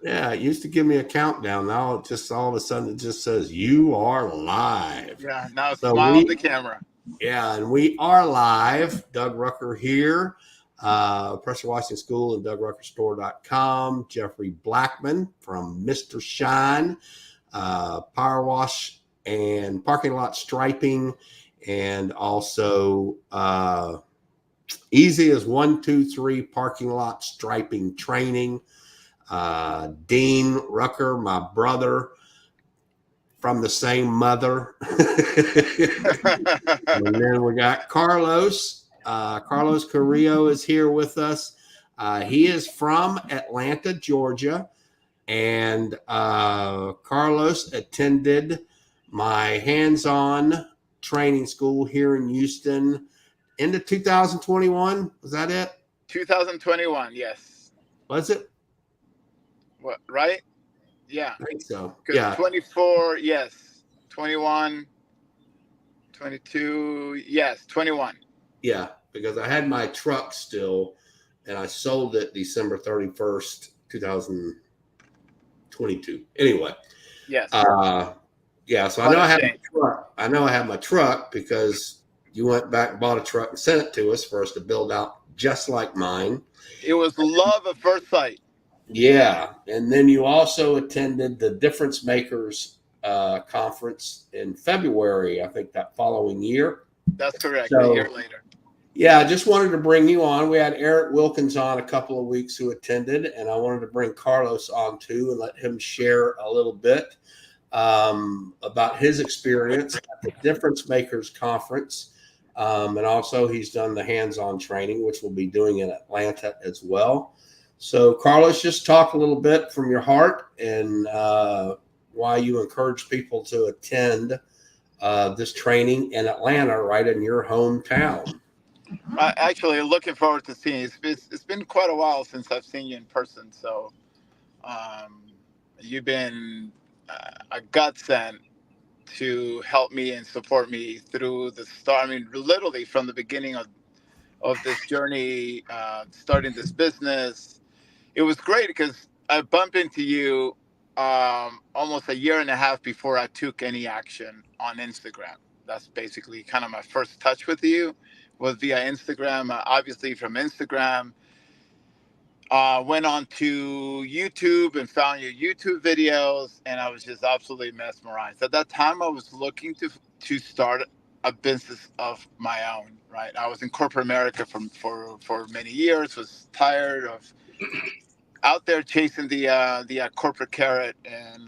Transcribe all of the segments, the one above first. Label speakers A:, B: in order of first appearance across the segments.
A: Yeah, it used to give me a countdown. Now it just all of a sudden it just says you are live.
B: Yeah. Now
A: So
B: smile at the camera.
A: yeah, and we are live. Doug Rucker here, Pressure Washing School and DougRuckerStore.com. Jeffrey Blackman from Mr. Shine, Power Wash and Parking Lot Striping, and also Easy as 1, 2, 3 Parking Lot Striping Training. Dean Rucker, my brother from the same mother. And then we got Carlos. Carlos Carrillo is here with us. He is from Atlanta, Georgia. And Carlos attended my hands on training school here in Houston into 2021. Was that it?
B: 2021. Yes.
A: Was it?
B: What? Right? Yeah.
A: I think so.
B: Because
A: Yeah.
B: 24. Yes. 21. 22. Yes. 21.
A: Yeah. Because I had my truck still and I sold it December 31st, 2022. Anyway.
B: Yes.
A: Yeah. So I
B: What
A: know
B: a
A: I have
B: shame.
A: my truck. I know I have my truck because you went back and bought a truck and sent it to us for us to build out just like mine.
B: It was love at first sight.
A: Yeah. And then you also attended the Difference Makers conference in February, I think that following year.
B: That's correct. A year
A: So,
B: later.
A: yeah, I just wanted to bring you on. We had Eric Wilkins on a couple of weeks who attended, and I wanted to bring Carlos on too and let him share a little bit about his experience at the Difference Makers Conference. And also, he's done the hands on training, which we'll be doing in Atlanta as well. So, Carlos, just talk a little bit from your heart and why you encourage people to attend this training in Atlanta, right in your hometown.
B: Actually, looking forward to seeing you. It's been quite a while since I've seen you in person. So um, you've been a godsend to help me and support me through the start. I mean, literally from the beginning of this journey, starting this business. It was great because I bumped into you almost a year and a half before I took any action on Instagram. That's basically kind of my first touch with you was via Instagram. Obviously, from Instagram, went on to YouTube and found your YouTube videos, and I was just absolutely mesmerized. At that time, I was looking to start a business of my own. Right, I was in corporate America for many years. Was tired of out there chasing the corporate carrot, and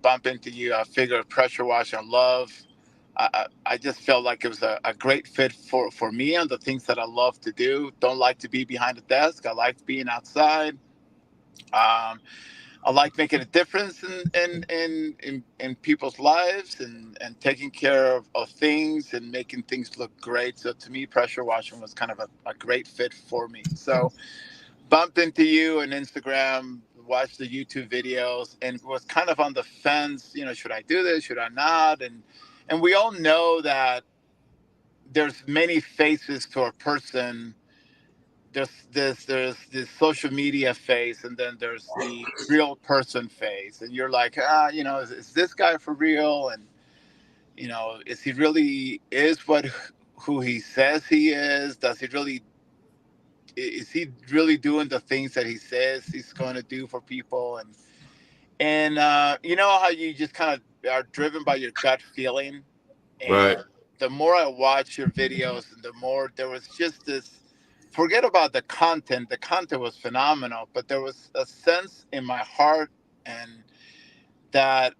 B: bump into you. I figured pressure wash and love. I just felt like it was a great fit for me and the things that I love to do. Don't like to be behind the desk. I like being outside. I like making a difference in people's lives and taking care of things and making things look great. So to me, pressure washing was kind of a great fit for me. So bumped into you on Instagram, watched the YouTube videos, and was kind of on the fence. Should I do this? Should I not? And we all know that there's many faces to a person. There's this social media face, and then there's the real person face. And you're like, is this guy for real? And is he really is what who he says he is? Does he really is he really doing the things that he says he's going to do for people? And you know how you just kind of are driven by your gut feeling. And
A: Right.
B: the more I watch your videos, and the more there was just this. Forget about the content. The content was phenomenal, but there was a sense in my heart and that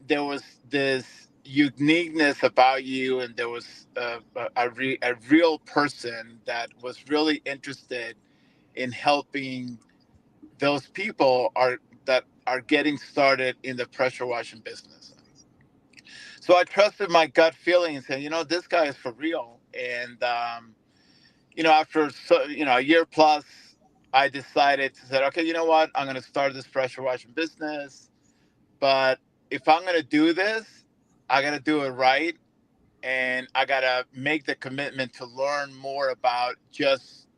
B: there was this uniqueness about you, and there was a real person that was really interested in helping those people that are getting started in the pressure washing business. So I trusted my gut feeling and said, this guy is for real. And after a year plus, I decided to say, okay, you know what? I'm going to start this pressure washing business. But if I'm going to do this, I got to do it right. And I got to make the commitment to learn more about just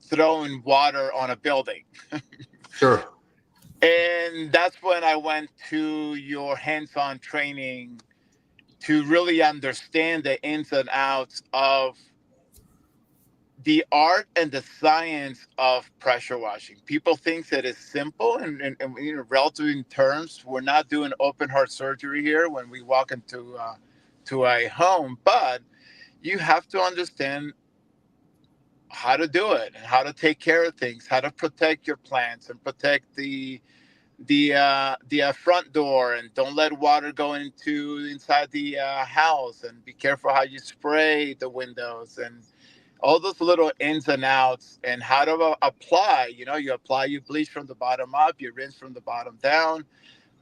B: throwing water on a building.
A: Sure.
B: And that's when I went to your hands-on training to really understand the ins and outs of the art and the science of pressure washing. People think that it's simple, and relative in terms, we're not doing open heart surgery here when we walk into to a home, but you have to understand how to do it and how to take care of things, how to protect your plants and protect the front door, and don't let water go into inside the house, and be careful how you spray the windows, and all those little ins and outs, and how to apply. You apply, you bleach from the bottom up, you rinse from the bottom down.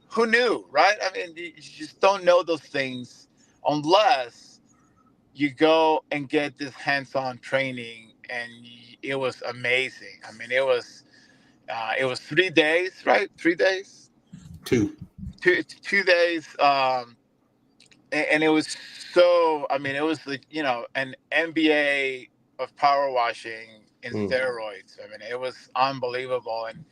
B: Who knew, right? I mean, you just don't know those things unless you go and get this hands-on training. And it was amazing. I mean, it was 3 days, right? 3 days,
A: Two.
B: 2 days, and it was so. I mean, it was like an NBA of power washing in
A: Mm.
B: steroids. I mean, it was unbelievable, and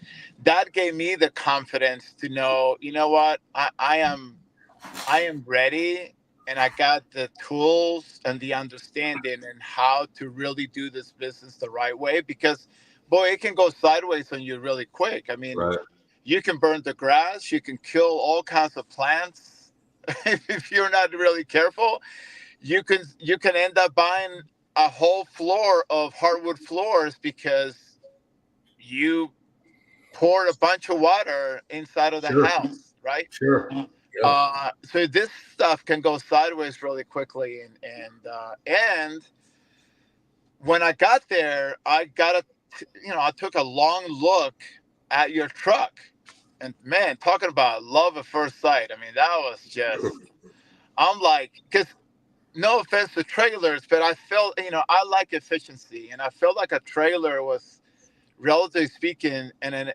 B: that gave me the confidence to know. You know what? I am ready, and I got the tools and the understanding and how to really do this business the right way. Because, boy, it can go sideways on you really quick. I mean,
A: Right.
B: you can burn the grass, you can kill all kinds of plants if you're not really careful. You can end up buying a whole floor of hardwood floors because you poured a bunch of water inside of the
A: Sure.
B: house, right?
A: Sure. Yeah.
B: So this stuff can go sideways really quickly, and when I got there, I took a long look at your truck, and man, talking about love at first sight. I mean, that was just. I'm like, because no offense to trailers, but I felt, I like efficiency, and I felt like a trailer was, relatively speaking, an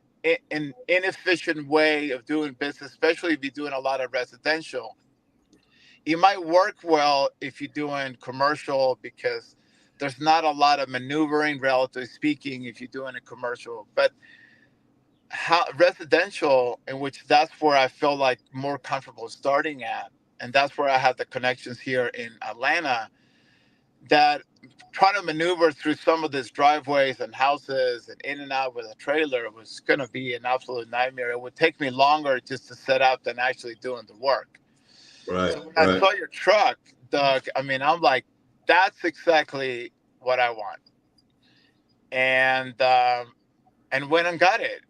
B: inefficient way of doing business, especially if you're doing a lot of residential. It might work well if you're doing commercial because there's not a lot of maneuvering, relatively speaking, if you're doing a commercial. But how residential, in which that's where I feel like more comfortable starting at, and that's where I had the connections here in Atlanta, that trying to maneuver through some of these driveways and houses and in and out with a trailer was going to be an absolute nightmare. It would take me longer just to set up than actually doing the work.
A: Right.
B: So when I
A: Right.
B: saw your truck, Doug, I mean, I'm like, that's exactly what I want. And went and got it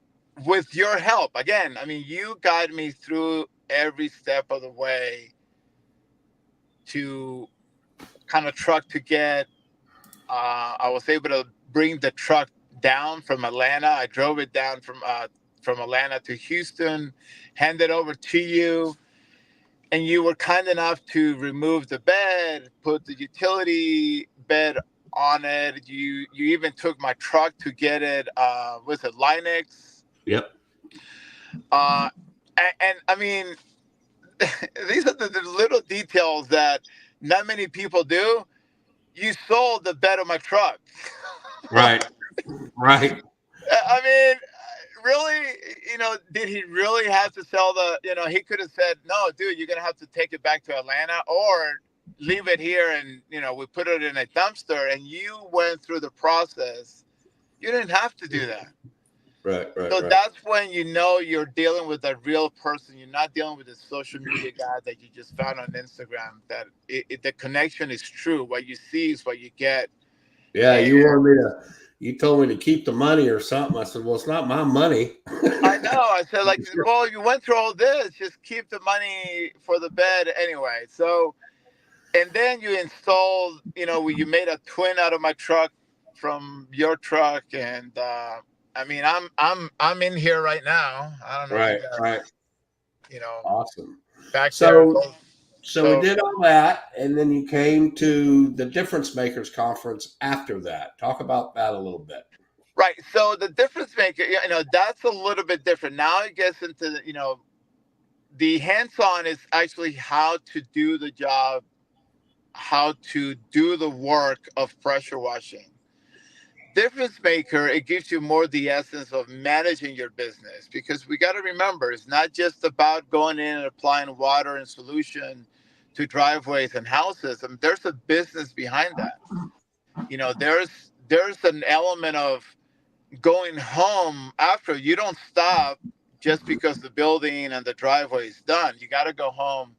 B: with your help. Again, I mean, you guide me through every step of the way to kind of truck to get. I was able to bring the truck down from Atlanta. I drove it down from Atlanta to Houston, hand it over to you, and you were kind enough to remove the bed, put the utility bed on it. You even took my truck to get it. Was it Linux?
A: Yep.
B: Uh, and I mean, these are the little details that not many people do. You sold the bed of my truck.
A: Right. Right.
B: I mean, really, did he really have to sell he could have said, no, dude, you're going to have to take it back to Atlanta or leave it here, and, we put it in a dumpster, and you went through the process. You didn't have to do that.
A: Right. Right.
B: So
A: Right.
B: that's when you're dealing with a real person. You're not dealing with a social media guy that you just found on Instagram. That the connection is true. What you see is what you get.
A: Yeah.
B: And
A: You wanted me to. You told me to keep the money or something. I said, "Well, it's not my money."
B: I know. I said, like, well, you went through all this. Just keep the money for the bed anyway. So, and then you installed, you made a twin out of my truck from your truck, and I mean, I'm in here right now. I don't know if you
A: Right.
B: got,
A: Right.
B: you know,
A: Awesome.
B: back there.
A: So, so we
B: So
A: did all that, and then you came to the Difference Makers conference after that. Talk about that a little bit.
B: right. So the difference maker, that's a little bit different. Now it gets into, the hands-on is actually how to do the job, how to do the work of pressure washing. difference maker, it gives you more the essence of managing your business, because we got to remember, it's not just about going in and applying water and solution to driveways and houses. I mean, there's a business behind that. You know, there's an element of going home after. You don't stop just because the building and the driveway is done. You got to go home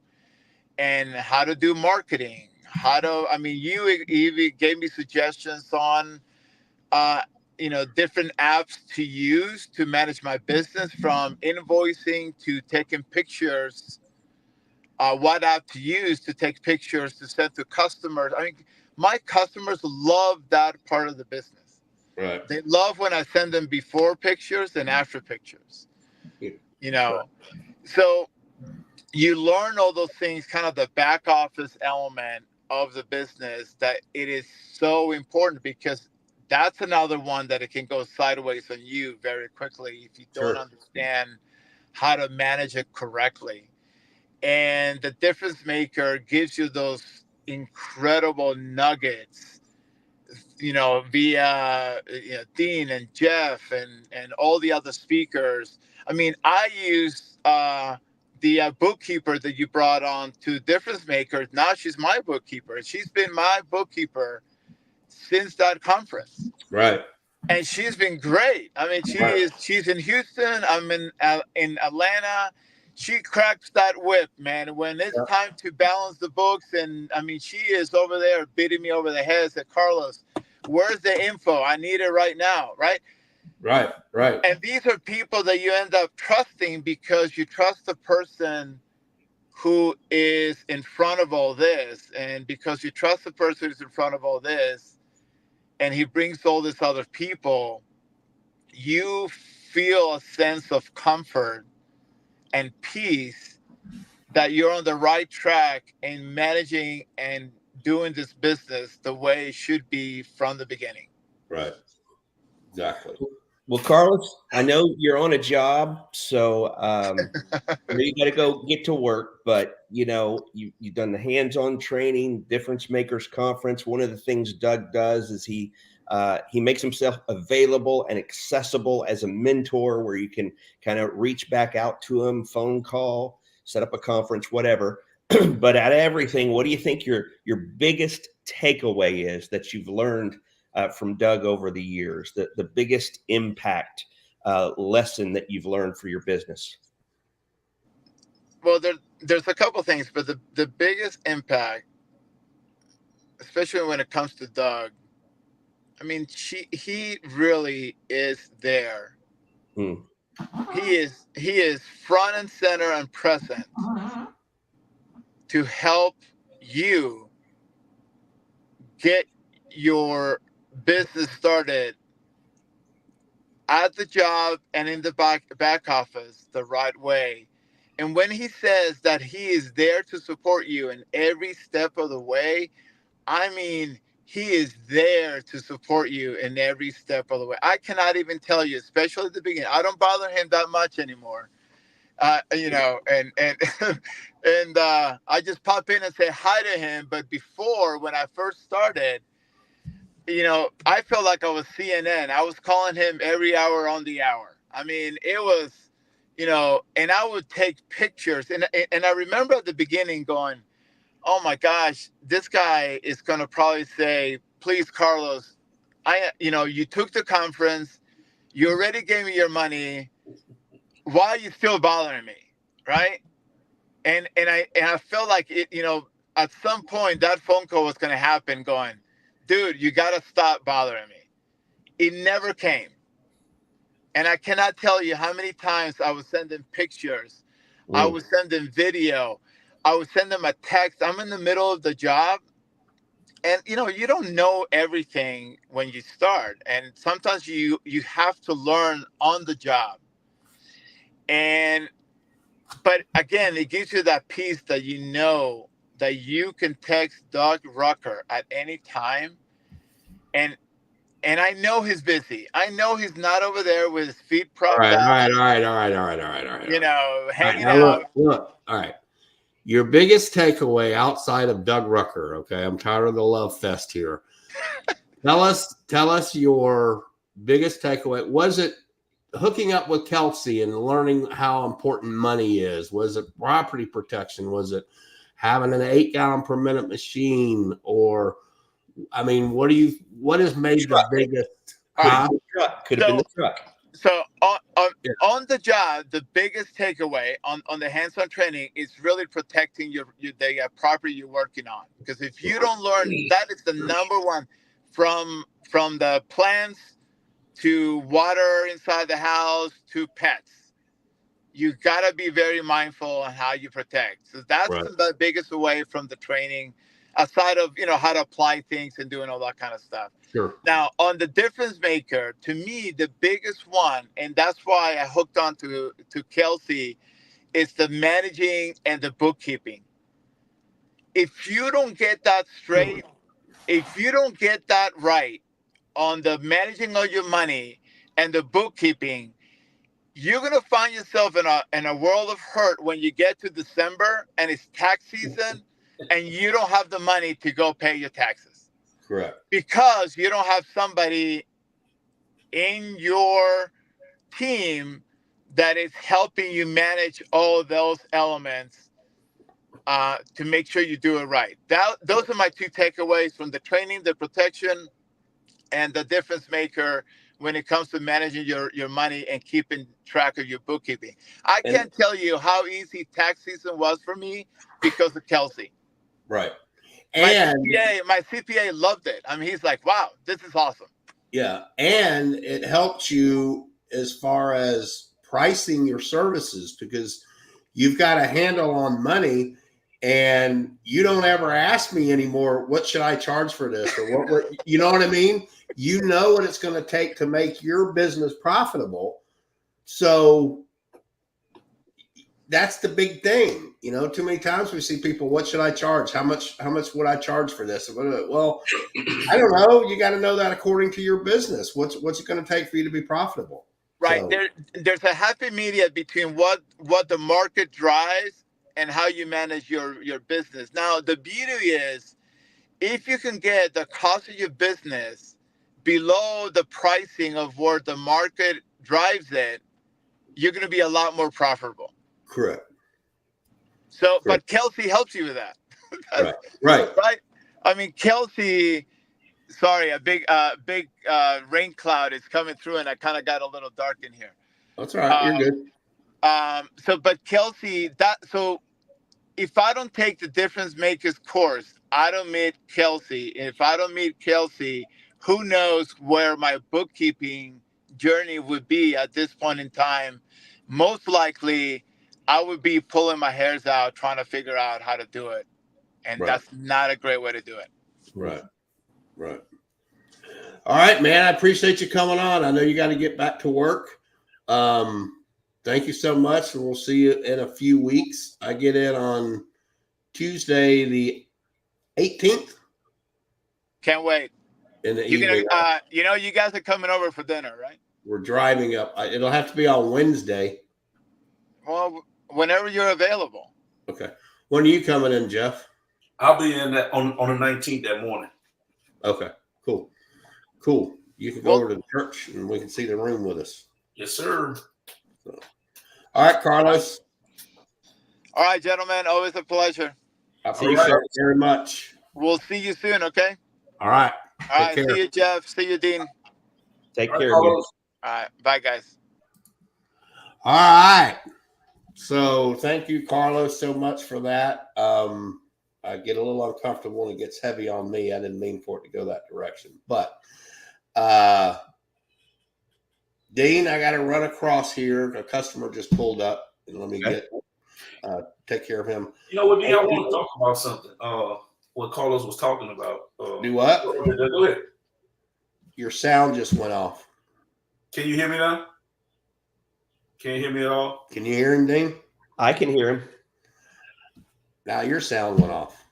B: and how to do marketing, how to, I mean, you even gave me suggestions on uh, different apps to use to manage my business, from invoicing to taking pictures, what app to use to take pictures to send to customers. I mean, my customers love that part of the business.
A: Right.
B: They love when I send them before pictures and after pictures,
A: Yeah.
B: you know. So you learn all those things, kind of the back office element of the business, that it is so important, because that's another one that it can go sideways on you very quickly if you don't
A: Sure.
B: understand how to manage it correctly. And the difference maker gives you those incredible nuggets, via Dean and Jeff and all the other speakers. I mean, I use the bookkeeper that you brought on to difference makers. Now she's my bookkeeper. She's been my bookkeeper since that conference,
A: Right.
B: and she's been great. I mean,
A: Right.
B: she's in Houston. I'm in Atlanta. She cracks that whip, man. When it's
A: Yeah.
B: time to balance the books, and I mean, she is over there beating me over the head. Said, Carlos, where's the info? I need it right now, right?
A: Right. Right.
B: And these are people that you end up trusting, because you trust the person who is in front of all this, and because you trust the person who's in front of all this, and he brings all these other people, you feel a sense of comfort and peace that you're on the right track in managing and doing this business the way it should be from the beginning.
A: Right. Exactly.
C: Well, Carlos, I know you're on a job, so you got to go get to work. But you've done the hands-on training, Difference Makers Conference. One of the things Doug does is he makes himself available and accessible as a mentor, where you can kind of reach back out to him, phone call, set up a conference, whatever. But out of everything, what do you think your biggest takeaway is that you've learned from Doug over the years? The biggest impact lesson that you've learned for your business?
B: Well, there's a couple things, but the biggest impact, especially when it comes to Doug, I mean, he really is there.
C: Hmm.
B: He is front and center and present to help you get your business started at the job and in the back office the right way. And when he says that he is there to support you in every step of the way, I mean, he is there to support you in every step of the way. I cannot even tell you, especially at the beginning. I don't bother him that much anymore. And and I just pop in and say hi to him. But before, when I first started, I felt like I was CNN. I was calling him every hour on the hour. I mean, it was, and I would take pictures. And I remember at the beginning going, oh my gosh, this guy is going to probably say, please, Carlos, you took the conference. You already gave me your money. Why are you still bothering me? Right. And I felt like it, at some point that phone call was going to happen going, dude, you got to stop bothering me. It never came. And I cannot tell you how many times I was sending pictures. I
C: Mm.
B: was sending video. I would send them a text. I'm in the middle of the job. And, you don't know everything when you start. And sometimes you have to learn on the job. But again, it gives you that peace that that you can text Doug Rucker at any time. And I know he's busy. I know he's not over there with his feet
A: All
B: propped
A: right. All
B: up,
A: right. All right. All right. All right. All right. All right. All right.
B: hanging
A: Now
B: out.
A: look. All right. Your biggest takeaway outside of Doug Rucker, okay? I'm tired of the love fest here. Tell us your biggest takeaway. Was it hooking up with Kelsey and learning how important money is? Was it property protection? Was it having an 8-gallon per minute machine? Or, I mean, what has made the biggest?
C: Could have been the truck.
B: So on the job, the biggest takeaway on the hands-on training is really protecting the property you're working on. Because if you don't learn, that is the number one, from the plants to water inside the house to pets. You gotta be very mindful on how you protect. So that's the biggest away from the training, aside of how to apply things and doing all that kind of stuff.
A: Sure.
B: Now on the difference maker, to me the biggest one, and that's why I hooked on to Kelsey, is the managing and the bookkeeping. If you don't get that straight, if you don't get that right on the managing of your money and the bookkeeping, you're gonna find yourself in a world of hurt when you get to December and it's tax season and you don't have the money to go pay your taxes.
A: Correct.
B: Because you don't have somebody in your team that is helping you manage all of those elements to make sure you do it right. Those are my two takeaways from the training, the protection, and the difference maker when it comes to managing your money and keeping track of your bookkeeping. I can't tell you how easy tax season was for me because of Kelsey.
A: Right.
B: And my CPA loved it. I mean, he's like, wow, this is awesome.
A: Yeah. And it helps you as far as pricing your services, because you've got a handle on money and you don't ever ask me anymore, what should I charge for this? Or what you know what I mean? You know what it's going to take to make your business profitable. So that's the big thing. Too many times we see people, what should I charge? How much would I charge for this? Well, I don't know. You got to know that according to your business. What's it going to take for you to be profitable?
B: Right. So, there's a happy medium between what the market drives and how you manage your business. Now, the beauty is, if you can get the cost of your business below the pricing of where the market drives it, you're going to be a lot more profitable.
A: Correct.
B: So, but Kelsey helps you with that.
A: Right.
B: I mean, Kelsey, sorry, a big rain cloud is coming through and I kind of got a little dark in here.
A: That's all right. You're good.
B: But Kelsey, so if I don't take the difference makers course, I don't meet Kelsey. If I don't meet Kelsey, who knows where my bookkeeping journey would be at this point in time. Most likely, I would be pulling my hairs out trying to figure out how to do it. And that's not a great way to do it.
A: Right. All right, man. I appreciate you coming on. I know you got to get back to work. Thank you so much. And we'll see you in a few weeks. I get in on Tuesday, the 18th.
B: Can't wait.
A: In the evening.
B: You guys are coming over for dinner, right?
A: We're driving up. It'll have to be on Wednesday.
B: Well, whenever you're available.
A: Okay. When are you coming in, Jeff?
D: I'll be in that on the 19th that morning.
A: Okay. Cool. You can go over to the church and we can see the room with us.
D: Yes, sir.
A: So. All right, Carlos.
B: All right, gentlemen. Always a pleasure.
A: I appreciate it very much.
B: We'll see you soon, okay?
A: All right.
B: All right. See you, Jeff. See you, Dean.
C: Take care.
B: All right. Bye, guys.
A: All right. So thank you, Carlos, so much for that. I get a little uncomfortable when it gets heavy on me. I didn't mean for it to go that direction. But Dean, I got to run across here. A customer just pulled up, and let me take care of him.
D: You know what, Dean? I want to talk about something. What Carlos was talking about.
A: Do what?
D: Go ahead.
A: Your sound just went off.
D: Can you hear me now? Can you hear me at all?
A: Can you hear him, Dean?
C: I can hear him.
A: Now your sound went off.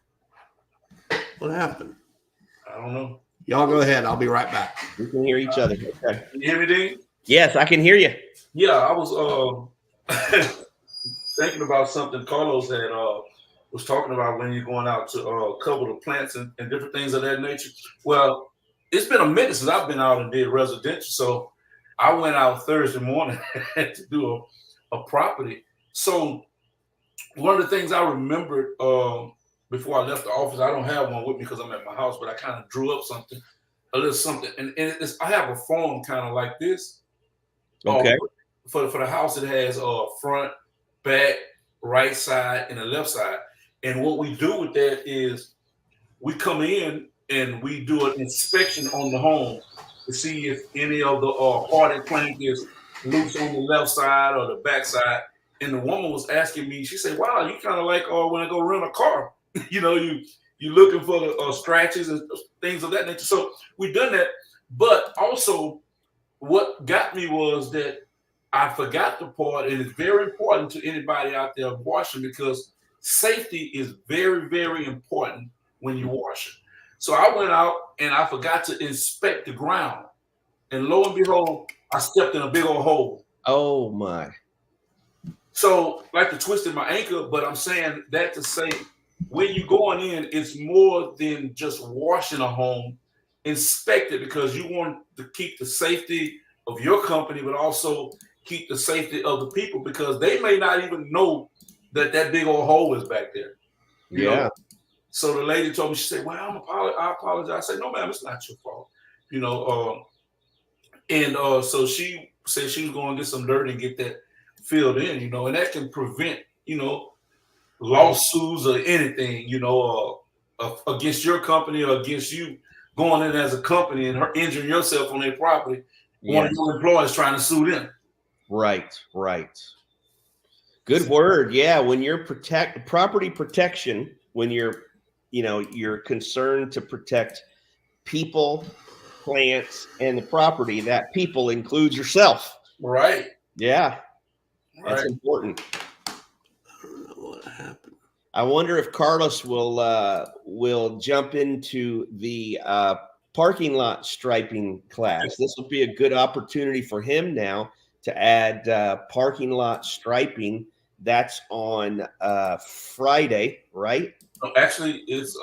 A: What happened?
D: I don't know.
A: Y'all go ahead. I'll be right back.
C: We can hear each other. Okay.
D: Can you hear me, Dean?
C: Yes, I can hear you.
D: Yeah, I was thinking about something Carlos had was talking about when you're going out to cover the plants and different things of that nature. Well, it's been a minute since I've been out and did residential. So I went out Thursday morning to do a property. So one of the things I remembered before I left the office, I don't have one with me because I'm at my house, but I kind of drew up something, a little something, and I have a form kind of like this.
C: Okay.
D: For the house, it has front, back, right side, and the left side. And what we do with that is we come in and we do an inspection on the home to see if any of the hardened plank is loose on the left side or the back side. And the woman was asking me, she said, "Wow, you kind of like when I go rent a car, you know, you looking for the scratches and things of that nature." So we done that, but also what got me was that I forgot the part, and it's very important to anybody out there washing because safety is very, very important when you're washing. So I went out and I forgot to inspect the ground. And lo and behold, I stepped in a big old hole.
C: Oh my.
D: So like to twisted my ankle, but I'm saying that to say when you're going in, it's more than just washing a home. Inspect it because you want to keep the safety of your company, but also keep the safety of the people because they may not even know that that big old hole is back there. You know? So the lady told me, she said, "Well, I apologize." I said, "No, ma'am, it's not your fault." You know, so she said she was going to get some dirt and get that filled in, you know, and that can prevent, you know, lawsuits or anything, you know, against your company or against you going in as a company and injuring yourself on their property. One of your employees trying to sue them.
C: Right, right. Good word. Yeah, when you're property protection, when you're concerned to protect people, plants, and the property, that people includes yourself.
D: Right.
C: Yeah. That's important.
A: I don't know what happened.
C: I wonder if Carlos will jump into the parking lot striping class. This will be a good opportunity for him now to add parking lot striping. That's on Friday, right?
D: Actually, it's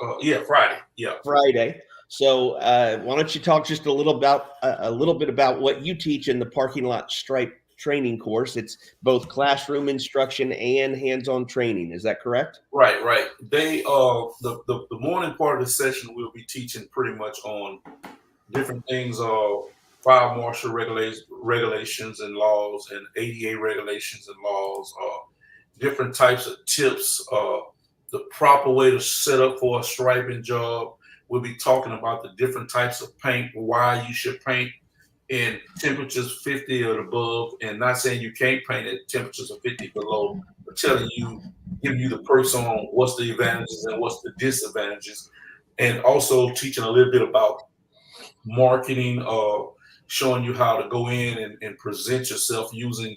D: Friday. Yeah,
C: Friday. So why don't you talk just a little bit about what you teach in the parking lot stripe training course? It's both classroom instruction and hands-on training. Is that correct?
D: Right. They the morning part of the session we'll be teaching pretty much on different things, fire marshal regulations and laws, and ADA regulations and laws, different types of tips, the proper way to set up for a striping job. We'll be talking about the different types of paint, why you should paint in temperatures 50 or above, and not saying you can't paint at temperatures of 50 below, but giving you the perks on what's the advantages and what's the disadvantages, and also teaching a little bit about marketing, showing you how to go in and present yourself using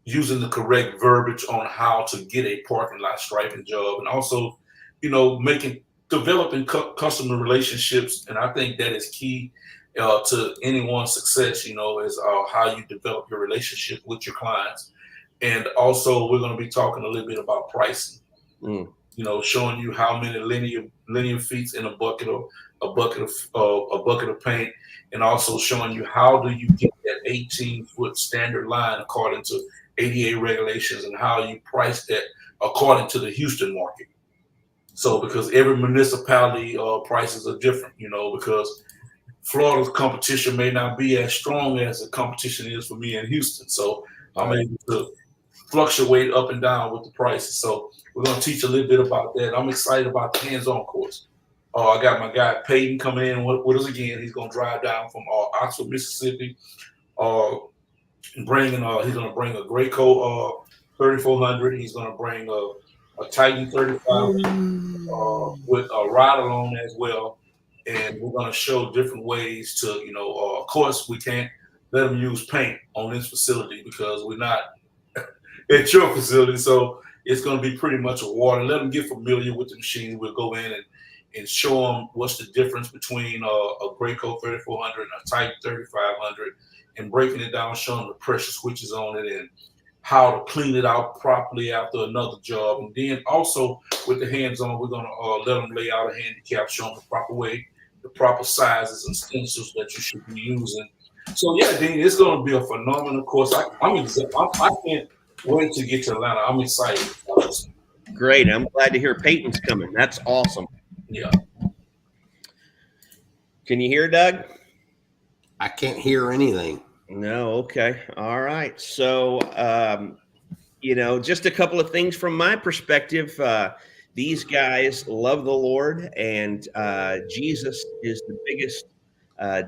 D: the correct verbiage on how to get a parking lot striping job, and also, you know, developing customer relationships. And I think that is key to anyone's success, you know, is how you develop your relationship with your clients. And also, we're going to be talking a little bit about pricing. You know, showing you how many linear feet in a bucket of paint, and also showing you how do you get that 18-foot standard line according to ADA regulations, and how you price that according to the Houston market. So because every municipality prices are different, you know, because Florida's competition may not be as strong as the competition is for me in Houston. So I'm able to fluctuate up and down with the prices. So we're going to teach a little bit about that. I'm excited about the hands-on course. I got my guy Peyton coming in with us again. He's going to drive down from Oxford, Mississippi. He's going to bring a Graco 3400. He's going to bring a Titan 35 with a ride along as well. And we're going to show different ways to, you know, of course, we can't let them use paint on this facility because we're not at your facility. So it's going to be pretty much a water. Let them get familiar with the machine. We'll go in and show them what's the difference between a Graco 3400 and a Titan 3500, and breaking it down, showing them the pressure switches on it and how to clean it out properly after another job. And then also with the hands-on, we're going to let them lay out a handicap, show them the proper way the proper sizes and stencils that you should be using. So yeah, Dean, it's going to be a phenomenal course. I can't wait to get to Atlanta. I'm excited.
C: Great. I'm glad to hear Peyton's coming. That's awesome.
D: Yeah.
C: Can you hear Doug?
A: I can't hear anything.
C: No. Okay. All right. So, just a couple of things from my perspective. These guys love the Lord, and Jesus is the biggest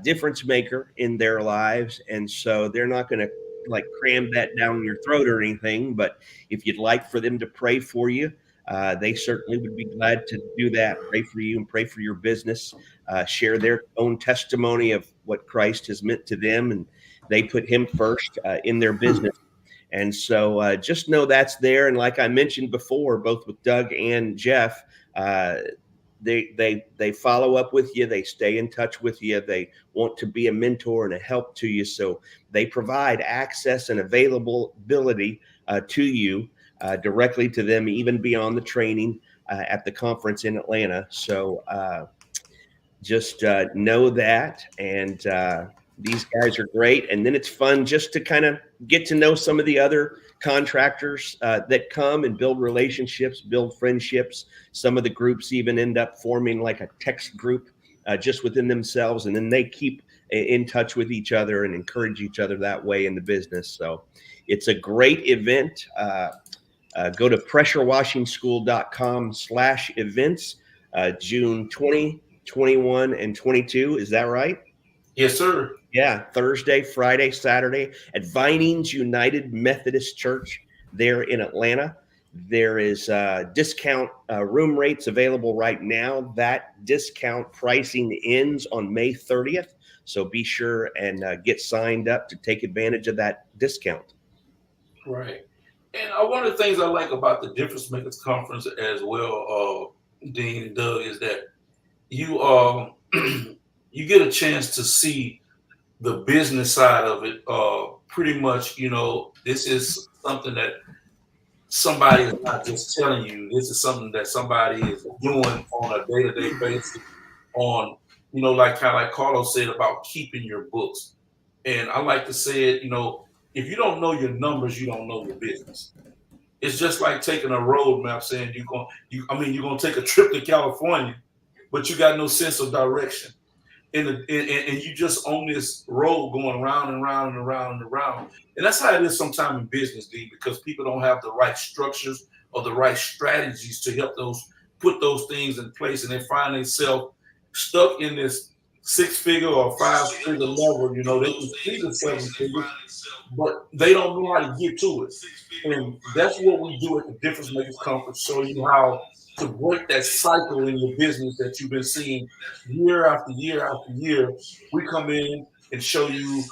C: difference maker in their lives. And so they're not going to like cram that down your throat or anything. But if you'd like for them to pray for you, they certainly would be glad to do that. Pray for you and pray for your business. Share their own testimony of what Christ has meant to them, and they put Him first in their business. And so just know that's there. And like I mentioned before, both with Doug and Jeff, they follow up with you. They stay in touch with you. They want to be a mentor and a help to you. So they provide access and availability to you directly to them, even beyond the training at the conference in Atlanta. So just know that. And these guys are great. And then it's fun just to kind of get to know some of the other contractors that come and build relationships, build friendships. Some of the groups even end up forming like a text group just within themselves. And then they keep in touch with each other and encourage each other that way in the business. So it's a great event. Go to pressurewashingschool.com/events, June 20, 21, and 22. Is that right?
D: Yes, sir.
C: Yeah, Thursday, Friday, Saturday at Vinings United Methodist Church there in Atlanta. There is discount room rates available right now. That discount pricing ends on May 30th. So be sure and get signed up to take advantage of that discount.
D: Right. And one of the things I like about the Difference Makers Conference as well, Dean and Doug, is that you you get a chance to see the business side of it. Pretty much, this is something that somebody is not just telling you. This is something that somebody is doing on a day-to-day basis on, like Carlos said about keeping your books. And I like to say it, if you don't know your numbers, you don't know your business. It's just like taking a roadmap saying you're going to take a trip to California, but you got no sense of direction. And you just on this road going round and round and around and around. And that's how it is sometimes in business, D, because people don't have the right structures or the right strategies to help put those things in place. And they find themselves stuck in this 6-figure or 5-figure level. They can see the 7 figures, but they don't know how to get to it. And that's what we do at the Difference Makers Conference, show you how to break that cycle in your business that you've been seeing year after year after year. We come in and show you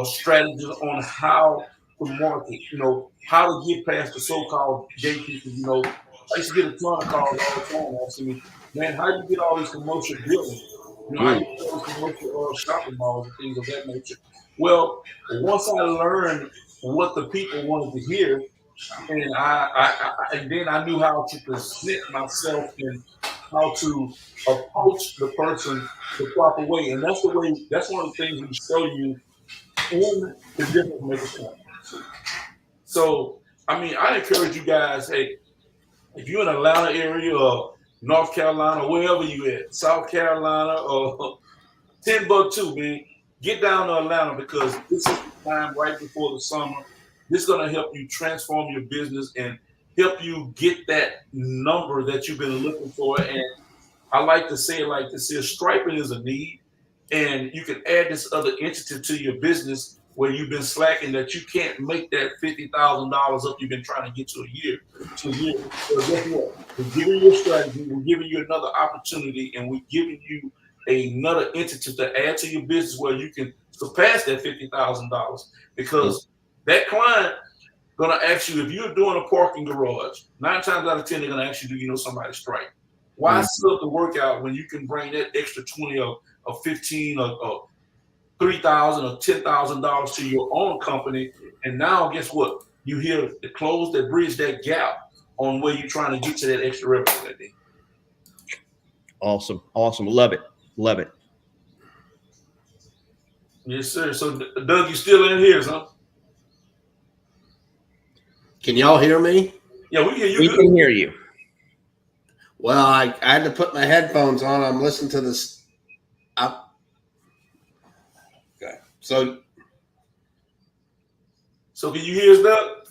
D: strategies on how to market, how to get past the so-called gatekeepers. I used to get a ton of calls all the time asking me, man, how do you get all these commercial buildings? How do you get all these commercial shopping malls and things of that nature? Well, once I learned what the people wanted to hear, and and then I knew how to present myself and how to approach the person the proper way. And that's one of the things we show you in the Difference Makers Conference. So, I encourage you guys, hey, if you're in Atlanta area or North Carolina, wherever you at, South Carolina or Timbuktu, man, get down to Atlanta because this is the time right before the summer. This is going to help you transform your business and help you get that number that you've been looking for. And I like to say it like this here, striping is a need. And you can add this other entity to your business where you've been slacking that you can't make that $50,000 up you've been trying to get to a year. So guess what? We're giving you a strategy. We're giving you another opportunity. And we're giving you another entity to add to your business where you can surpass that $50,000 because that client gonna ask you if you're doing a parking garage. 9 times out of 10, they're gonna ask you, do you know somebody strike? Why set up the workout when you can bring that extra 20 or 15 or $3,000 or $10,000 to your own company? And now, guess what? You hear the close that bridge that gap on where you're trying to get to that extra revenue that day.
C: Awesome. Love it.
D: Yes, sir. So, Doug, you still in here, huh?
A: Can y'all hear me?
D: Yeah, we hear you
C: We
D: good.
C: can hear you.
A: Well, I had to put my headphones on. I'm listening to this. Okay. So
D: Can you hear us, Doug?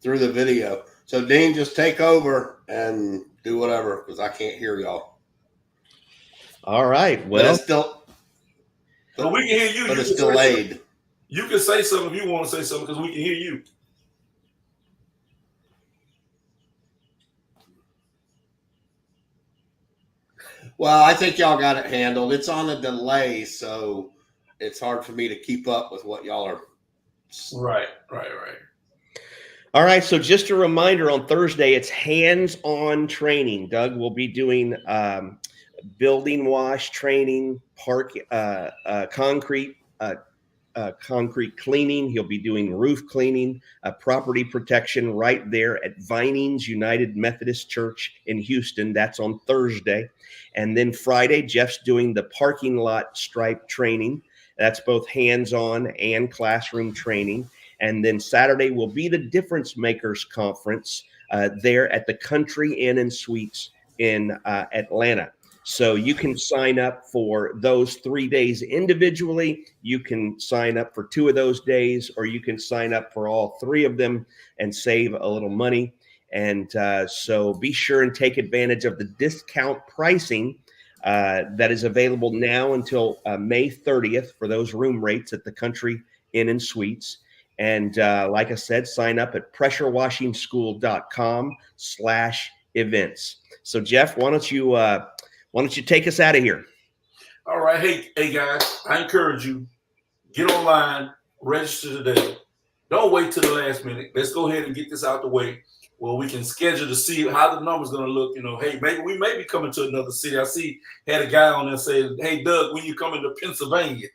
A: through the video. So Dean, just take over and do whatever because I can't hear y'all.
C: All right.
A: But
C: Well,
A: it's still,
D: But we can hear you.
A: but
D: You
A: it's
D: can say something.
A: delayed.
D: You can say something if you want to say something because we can hear you.
A: Well, I think y'all got it handled. It's on a delay, so it's hard for me to keep up with what y'all are.
D: Right.
C: all right. So just a reminder, on Thursday, it's hands-on training. Doug will be doing building wash training, concrete cleaning. He'll be doing roof cleaning, property protection right there at Vinings United Methodist Church in Houston. That's on Thursday. And then Friday, Jeff's doing the parking lot stripe training. That's both hands-on and classroom training. And then Saturday will be the Difference Makers Conference there at the Country Inn and Suites in Atlanta. So you can sign up for those 3 days individually. You can sign up for 2 of those days, or you can sign up for all 3 of them and save a little money. And so be sure and take advantage of the discount pricing that is available now until May 30th for those room rates at the Country Inn and Suites. And like I said, sign up at pressurewashingschool.com/events. So Jeff, why don't you take us out of here?
D: All right. Hey guys, I encourage you, get online, register today. Don't wait till the last minute. Let's go ahead and get this out the way where we can schedule to see how the number's going to look. You know, hey, maybe we may be coming to another city. I had a guy on there saying, hey, Doug, when you coming to Pennsylvania?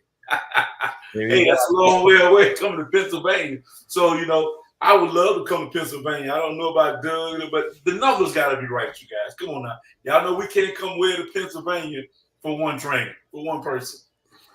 D: Hey, that's a long way away coming to Pennsylvania. So, you know, I would love to come to Pennsylvania. I don't know about Doug, but the numbers got to be right, you guys. Come on now. Y'all know we can't come way to Pennsylvania for one trainer, for one person.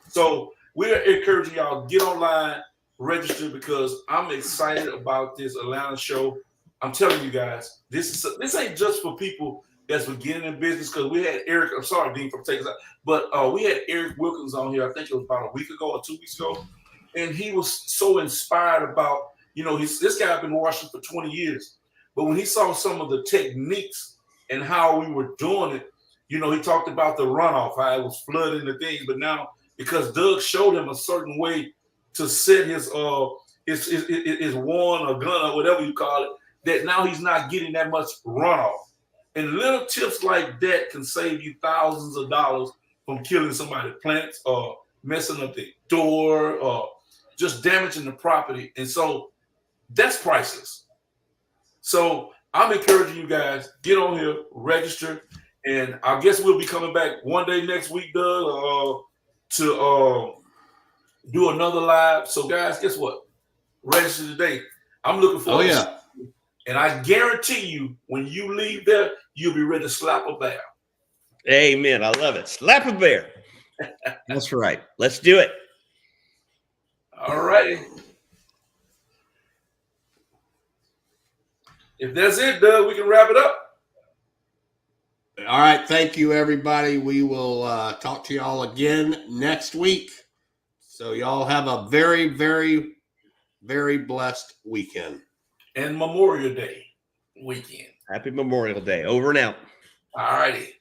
D: So we're encouraging y'all, get online, register, because I'm excited about this Atlanta show. I'm telling you guys, this ain't just for people that's beginning in business, because we had Eric, I'm sorry, Dean, for taking us out, but we had Eric Wilkins on here, I think it was about a week ago or 2 weeks ago, and he was so inspired about, you know, this guy been washing for 20 years, but when he saw some of the techniques and how we were doing it, you know, he talked about the runoff, how it was flooding the things, but now, because Doug showed him a certain way to set his wand or gun or whatever you call it, that now he's not getting that much runoff. And little tips like that can save you thousands of dollars from killing somebody's plants or messing up the door or just damaging the property. And so that's priceless. So I'm encouraging you guys, get on here, register, and I guess we'll be coming back one day next week, Doug, to do another live. So guys, guess what? Register today. I'm looking forward to seeing you. And I guarantee you, when you leave there, you'll be ready to slap a bear.
C: Amen. I love it. Slap a bear. That's right. Let's do it.
D: All righty. If that's it, Doug, we can wrap it up.
A: All right. Thank you, everybody. We will talk to y'all again next week. So y'all have a very, very, very blessed weekend.
D: And Memorial Day weekend.
C: Happy Memorial Day. Over and out.
D: All righty.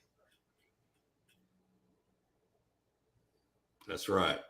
A: That's right.